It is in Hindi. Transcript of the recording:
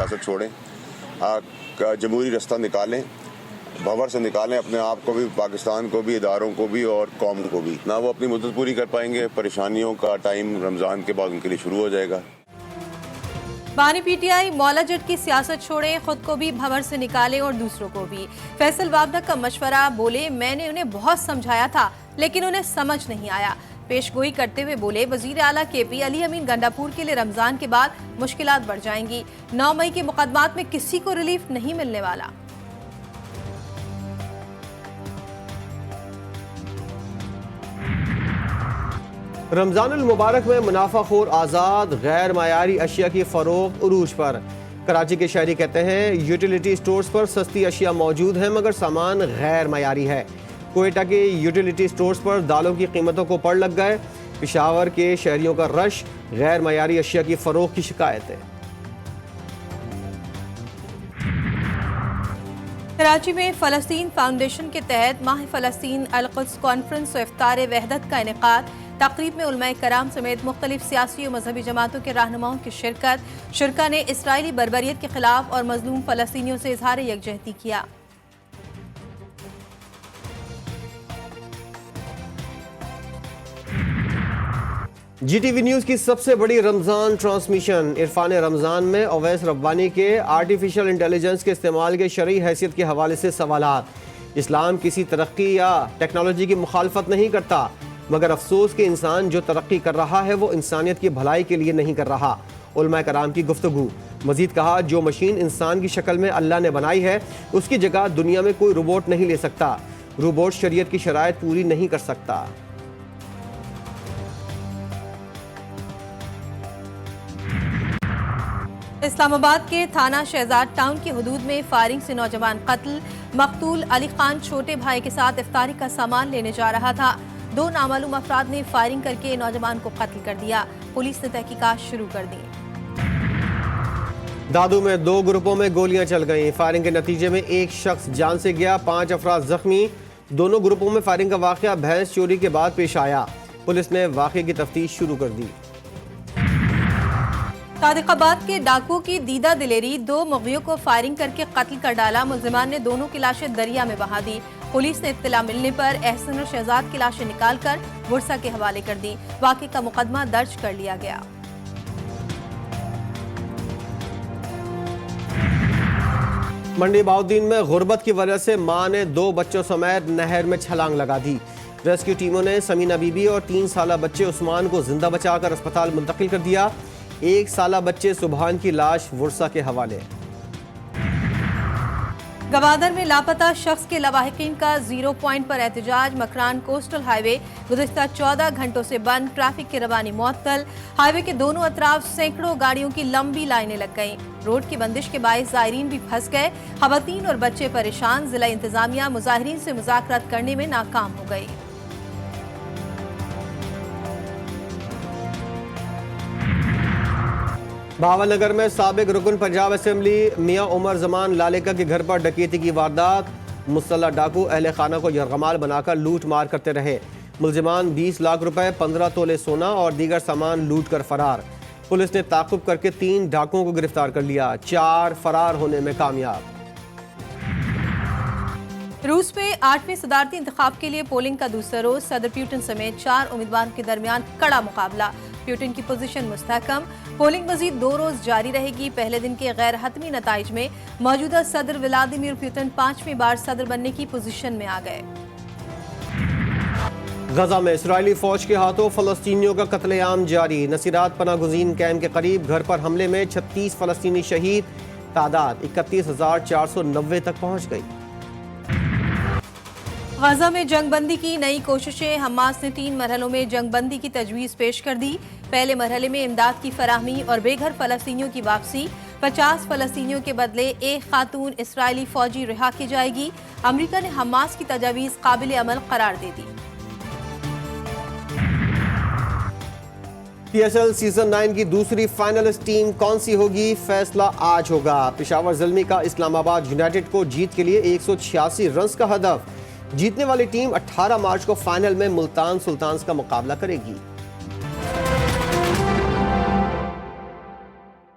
सियासत छोड़ें, जमहूरी रास्ता निकालें, भंवर से निकालें अपने आप को भी, पाकिस्तान को भी, इदारों को भी और कौम को भी। ना वो अपनी मुद्दत पूरी कर पाएंगे, परेशानियों का टाइम रमज़ान के बाद उनके लिए शुरू हो जाएगा। बानी पीटीआई मौला जट की सियासत छोड़े, खुद को भी भंवर से निकाले और दूसरों को भी। फैसल वाबदा का मशवरा, बोले मैंने उन्हें बहुत समझाया था लेकिन उन्हें समझ नहीं आया। पेशगोई करते हुए बोले वजीर आला केपी अली अमीन गंडापुर के लिए रमजान के बाद मुश्किलात बढ़ जाएंगी। 9 मई के मुकदमात में किसी को रिलीफ नहीं मिलने वाला। रमजानुल मुबारक में मुनाफाखोर आज़ाद, गैर मायारी अशिया की फरोख्त उरूज पर। कराची के शहरी कहते हैं यूटिलिटी स्टोर्स पर सस्ती अशिया मौजूद है मगर सामान गैर मायारी है। कोयटा के यूटिलिटी स्टोर्स पर दालों की कीमतों को पड़ लग गए। पेशावर के शहरियों का रश, गैर मायारी अशिया की फरोख्त की शिकायत है। कराची में फ़लस्तीन फाउंडेशन के तहत माह फ़लस्तीन अल-कुद्स कॉन्फ्रेंस और इफ्तार वहदत का इनेकाद। तकरीब में उलमाए कराम समेत मुख्तलिफ सियासी और मजहबी जमातों के रहनुमाओं की शिरकत। शुरका ने इसराइली बर्बरियत के खिलाफ और मजलूम फ़लस्तीनियों से इजहार यकजहती किया। GTV न्यूज़ की सबसे बड़ी रमज़ान ट्रांसमिशन। इरफान रमज़ान में अवैस रब्बानी के आर्टिफिशियल इंटेलिजेंस के इस्तेमाल के शरई हैसियत के हवाले से सवालात। इस्लाम किसी तरक्की या टेक्नोलॉजी की मुखालफत नहीं करता मगर अफसोस कि इंसान जो तरक्की कर रहा है वो इंसानियत की भलाई के लिए नहीं कर रहा। उलमा कराम की गुफ्तगू। मजीद कहा जो मशीन इंसान की शक्ल में अल्लाह ने बनाई है उसकी जगह दुनिया में कोई रोबोट नहीं ले सकता। रोबोट शरीयत की शराइत पूरी नहीं कर सकता। इस्लामाबाद के थाना शहजाद टाउन की हदूद में फायरिंग से नौजवान कत्ल। मकतूल अली खान छोटे भाई के साथ इफ्तारी का सामान लेने जा रहा था। 2 नामालूम अफराद ने फायरिंग करके नौजवान को कत्ल कर दिया। पुलिस ने तहकीकात शुरू कर दी। दादू में 2 ग्रुपों में गोलियां चल गईं। फायरिंग के नतीजे में एक शख्स जान से गया, 5 अफराद जख्मी। दोनों ग्रुपों में फायरिंग का वाकया भैंस चोरी के बाद पेश आया। पुलिस ने वाकये की तफ्तीश शुरू कर दी। सादिकाबाद के डाकुओं की दीदा दिलेरी, 2 मुग़ियों को फायरिंग करके कत्ल कर डाला। मुल्जिमान ने दोनों की लाशें दरिया में बहा दी। पुलिस ने इत्तला मिलने पर एहसन और शहजाद की लाशें निकालकर बुरसा के हवाले कर दी। वाक़े का मुकदमा दर्ज कर लिया गया। मंडी बाउद्दीन में गुर्बत की वजह से मां ने 2 बच्चों समेत नहर में छलांग लगा दी। रेस्क्यू टीमों ने समीना बीबी और 3 साला बच्चे उस्मान को जिंदा बचाकर अस्पताल मुंतकिल कर दिया। 1 साला बच्चे सुबहान की लाश वुरसा के हवाले। गवादर में लापता शख्स के लवाहिकीन का 0 पॉइंट पर एहतजाज। मकरान कोस्टल हाईवे गुज़िश्ता 14 घंटों से बंद। ट्रैफिक की रवानी मुअत्तल। हाईवे के दोनों अतराफ सैकड़ों गाड़ियों की लंबी लाइनें लग गईं। रोड की बंदिश के बायस ज़ायरीन भी फंस गए। खवातीन और बच्चे परेशान। जिला इंतजामिया मुजाहिरीन से मुज़ाकरात करने में नाकाम हो गई। भावनगर में साबिक रुकन पंजाब असेंबली मियां उमर जमान लालेका के घर पर डकैती की वारदात। मुसल्लह डाकू अहले खाना को यरगमाल बनाकर लूट मार करते रहे। मुल्जिमान 20 लाख रुपए, 15 तोले सोना और दीगर सामान लूट कर फरार। पुलिस ने ताक़ुब करके 3 डाकुओं को गिरफ्तार कर लिया। 4 फरार होने में कामयाब। रूस में 8वें सदारती इंतखाब के लिए पोलिंग का दूसरा रोज। सदर प्यूटन समेत 4 उम्मीदवारों के दरमियान कड़ा मुकाबला। प्यूटन की पोजीशन मुस्तहकम। पोलिंग मजीद 2 रोज जारी रहेगी। पहले दिन के गैर हतमी नताइज में मौजूदा सदर व्लादिमीर पुतिन 5वीं बार सदर बनने की पोजीशन में आ गए। गजा में इसराइली फौज के हाथों फलस्तीनियों का कत्लेआम जारी। नसीरात पनागुज़ीन कैंप के करीब घर पर हमले में 36 फलस्तीनी शहीद। तादाद 31,490 तक पहुँच गई। गजा में जंगबंदी की नई कोशिशें। हमास ने 3 मरहलों में जंगबंदी की तजवीज़ पेश कर दी। पहले मरहले में इमदाद की फराहमी और बेघर फलस्तीनियों की वापसी। 50 फलस्तीनियों के बदले एक खातून इसराइली फौजी रिहा की जाएगी। अमरीका ने हमास की तजावीज़ काबिल अमल करार दे दी। PSL सीजन 9 की दूसरी फाइनलिस्ट टीम कौन सी होगी, फैसला आज होगा। पेशावर ज़ल्मी का इस्लामाबाद यूनाइटेड को जीत के लिए 186 रन्स का हदफ। जीतने वाली टीम 18 मार्च को फाइनल में मुल्तान सुल्तान्स का मुकाबला करेगी।